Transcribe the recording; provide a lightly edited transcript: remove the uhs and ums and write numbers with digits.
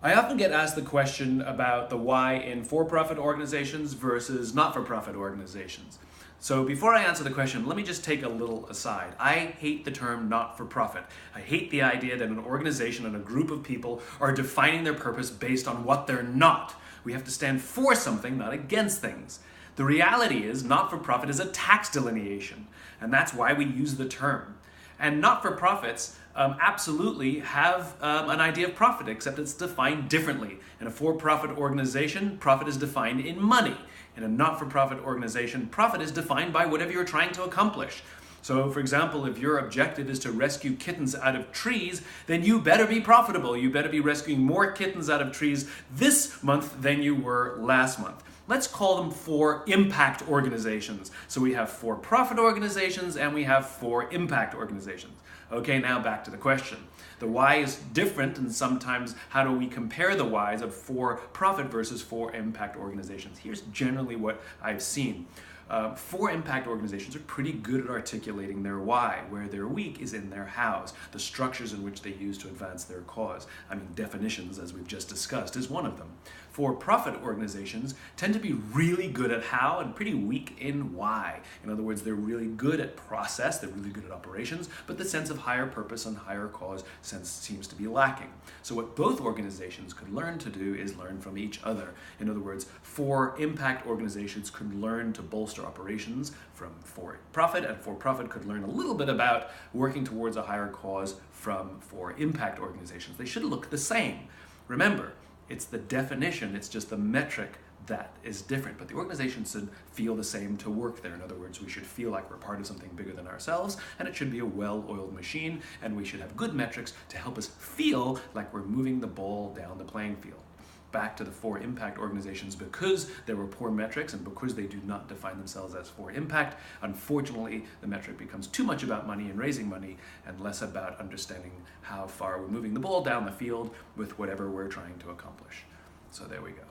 I often get asked the question about the why in for-profit organizations versus not-for-profit organizations. So before I answer the question, let me just take a little aside. I hate the term not-for-profit. I hate the idea that an organization and a group of people are defining their purpose based on what they're not. We have to stand for something, not against things. The reality is not-for-profit is a tax delineation, and that's why we use the term. And not-for-profits absolutely have an idea of profit, except it's defined differently. In a for-profit organization, profit is defined in money. In a not-for-profit organization, profit is defined by whatever you're trying to accomplish. So, for example, if your objective is to rescue kittens out of trees, then you better be profitable. You better be rescuing more kittens out of trees this month than you were last month. Let's call them for-impact organizations. So we have for-profit organizations and we have for-impact organizations. Okay, now back to the question. The why is different, and sometimes how do we compare the whys of for-profit versus for-impact organizations? Here's generally what I've seen. For-impact organizations are pretty good at articulating their why. Where they're weak is in their hows, the structures in which they use to advance their cause. I mean, definitions, as we've just discussed, is one of them. For-profit organizations tend to be really good at how and pretty weak in why. In other words, they're really good at process, they're really good at operations, but the sense of higher purpose and higher cause seems to be lacking. So what both organizations could learn to do is learn from each other. In other words, for-impact organizations could learn to bolster operations from for-profit, and for-profit could learn a little bit about working towards a higher cause from for-impact organizations. They should look the same. Remember, it's the definition, it's just the metric that is different, but the organization should feel the same to work there. In other words, we should feel like we're part of something bigger than ourselves, and it should be a well-oiled machine, and we should have good metrics to help us feel like we're moving the ball down the playing field. Back to the for-impact organizations, because there were poor metrics and because they do not define themselves as for-impact, unfortunately the metric becomes too much about money and raising money and less about understanding how far we're moving the ball down the field with whatever we're trying to accomplish. So there we go.